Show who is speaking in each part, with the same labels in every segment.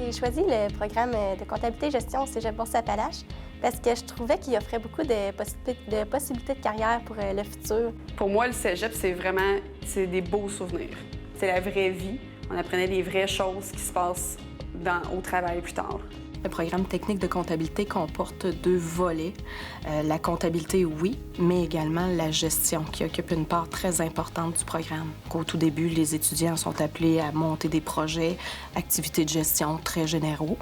Speaker 1: J'ai choisi le programme de comptabilité-gestion au Cégep Bourse-Appalaches parce que je trouvais qu'il offrait beaucoup de possibilités de carrière pour le futur.
Speaker 2: Pour moi, le Cégep, c'est des beaux souvenirs. C'est la vraie vie. On apprenait les vraies choses qui se passent au travail plus tard.
Speaker 3: Le programme technique de comptabilité comporte 2 volets. La comptabilité, oui, mais également la gestion, qui occupe une part très importante du programme. Au tout début, les étudiants sont appelés à monter des projets, activités de gestion très généraux.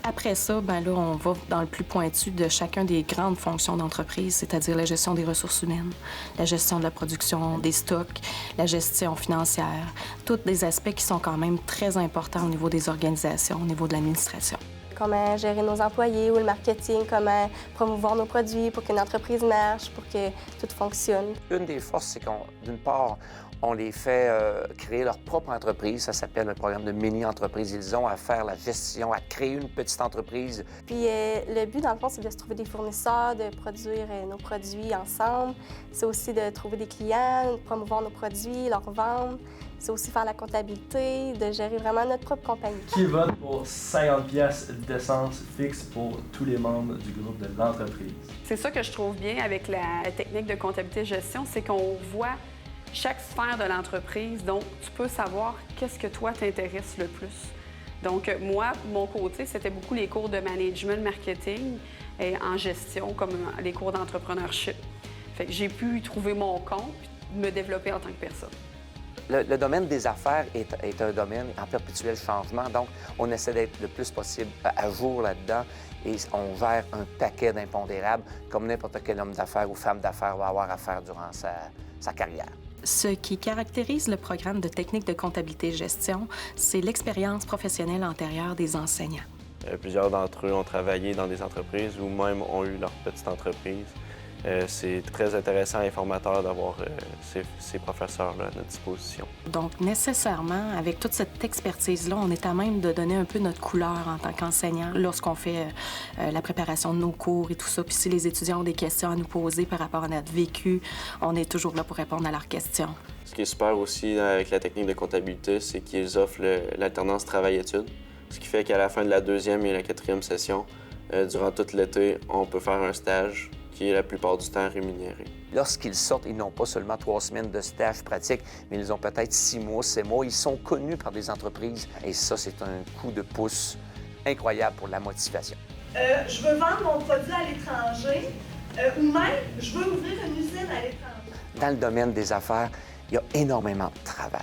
Speaker 3: Après ça, là, on va dans le plus pointu de chacun des grandes fonctions d'entreprise, c'est-à-dire la gestion des ressources humaines, la gestion de la production des stocks, la gestion financière, tous des aspects qui sont quand même très importants au niveau des organisations, au niveau de l'administration.
Speaker 1: Comment gérer nos employés ou le marketing, comment promouvoir nos produits pour qu'une entreprise marche, pour que tout fonctionne.
Speaker 4: Une des forces, c'est d'une part, on les fait créer leur propre entreprise. Ça s'appelle un programme de mini-entreprise. Ils ont à faire la gestion, à créer une petite entreprise.
Speaker 1: Puis le but, dans le fond, c'est de se trouver des fournisseurs, de produire nos produits ensemble. C'est aussi de trouver des clients, de promouvoir nos produits, leur vendre. C'est aussi faire la comptabilité, de gérer vraiment notre propre compagnie.
Speaker 5: Qui vote pour 50 pièces d'essence fixe pour tous les membres du groupe de l'entreprise?
Speaker 2: C'est ça que je trouve bien avec la technique de comptabilité-gestion, c'est qu'on voit chaque sphère de l'entreprise, donc tu peux savoir qu'est-ce que toi t'intéresse le plus. Donc moi, mon côté, c'était beaucoup les cours de management, marketing et en gestion, comme les cours d'entrepreneurship. Fait que j'ai pu y trouver mon compte et me développer en tant que personne.
Speaker 4: Le domaine des affaires est un domaine en perpétuel changement, donc on essaie d'être le plus possible à jour là-dedans et on gère un paquet d'impondérables comme n'importe quel homme d'affaires ou femme d'affaires va avoir à faire durant sa carrière.
Speaker 3: Ce qui caractérise le programme de technique de comptabilité-gestion, c'est l'expérience professionnelle antérieure des enseignants.
Speaker 6: Plusieurs d'entre eux ont travaillé dans des entreprises ou même ont eu leur petite entreprise. C'est très intéressant et formateur d'avoir ces professeurs-là à notre disposition.
Speaker 3: Donc, nécessairement, avec toute cette expertise-là, on est à même de donner un peu notre couleur en tant qu'enseignant lorsqu'on fait la préparation de nos cours et tout ça. Puis si les étudiants ont des questions à nous poser par rapport à notre vécu, on est toujours là pour répondre à leurs questions.
Speaker 6: Ce qui est super aussi avec la technique de comptabilité, c'est qu'ils offrent l'alternance travail-études, ce qui fait qu'à la fin de la 2e et la 4e session, durant tout l'été, on peut faire un stage qui est la plupart du temps rémunéré.
Speaker 4: Lorsqu'ils sortent, ils n'ont pas seulement 3 semaines de stage pratique, mais ils ont peut-être 6 mois, 7 mois. Ils sont connus par des entreprises et ça, c'est un coup de pouce incroyable pour la motivation.
Speaker 7: Je veux vendre mon produit à l'étranger ou même je veux ouvrir une usine à l'étranger.
Speaker 4: Dans le domaine des affaires, il y a énormément de travail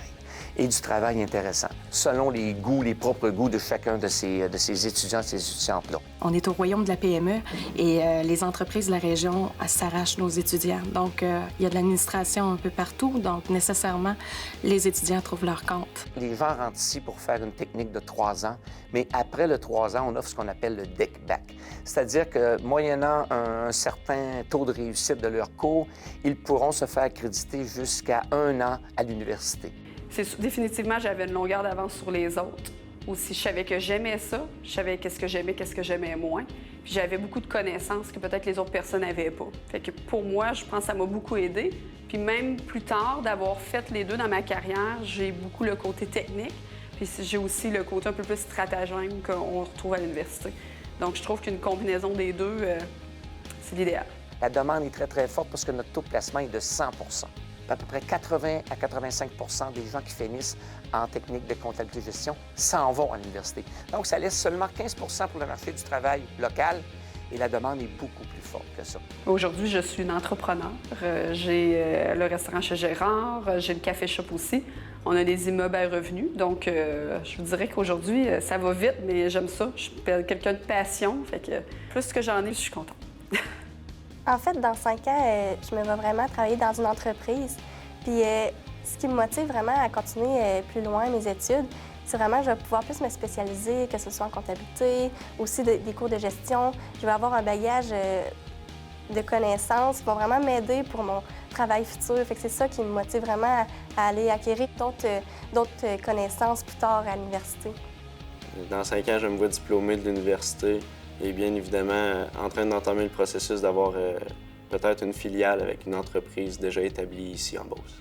Speaker 4: et du travail intéressant, selon les goûts, les propres goûts de chacun de ces étudiants, ces étudiantes-là.
Speaker 3: On est au royaume de la PME et les entreprises de la région s'arrachent nos étudiants. Donc, il y a de l'administration un peu partout, donc nécessairement, les étudiants trouvent leur compte.
Speaker 4: Les gens rentrent ici pour faire une technique de 3 ans, mais après le 3 ans, on offre ce qu'on appelle le DEC-BAC. C'est-à-dire que, moyennant un certain taux de réussite de leur cours, ils pourront se faire créditer jusqu'à 1 an à l'université.
Speaker 2: Définitivement, j'avais une longueur d'avance sur les autres. Aussi, je savais que j'aimais ça, je savais qu'est-ce que j'aimais moins. Puis j'avais beaucoup de connaissances que peut-être les autres personnes n'avaient pas. Fait que pour moi, je pense que ça m'a beaucoup aidé. Puis même plus tard, d'avoir fait les deux dans ma carrière, j'ai beaucoup le côté technique. Puis j'ai aussi le côté un peu plus stratagème qu'on retrouve à l'université. Donc je trouve qu'une combinaison des deux, c'est l'idéal.
Speaker 4: La demande est très, très forte parce que notre taux de placement est de 100 à peu près 80 à 85 des gens qui finissent en technique de comptabilité-gestion s'en vont à l'université. Donc, ça laisse seulement 15 pour le marché du travail local et la demande est beaucoup plus forte que ça.
Speaker 2: Aujourd'hui, je suis une entrepreneur. J'ai le restaurant chez Gérard, j'ai le café shop aussi. On a des immeubles à revenus. Donc, je vous dirais qu'aujourd'hui, ça va vite, mais j'aime ça. Je suis quelqu'un de passion. Fait que plus que j'en ai, je suis contente.
Speaker 1: En fait, dans 5 ans, je me vois vraiment travailler dans une entreprise. Puis ce qui me motive vraiment à continuer plus loin mes études, c'est vraiment que je vais pouvoir plus me spécialiser, que ce soit en comptabilité, aussi des cours de gestion. Je vais avoir un bagage de connaissances qui vont vraiment m'aider pour mon travail futur. Fait que c'est ça qui me motive vraiment à aller acquérir d'autres connaissances plus tard à l'université.
Speaker 6: Dans 5 ans, je me vois diplômé de l'université. Et bien évidemment, en train d'entamer le processus d'avoir peut-être une filiale avec une entreprise déjà établie ici en Beauce.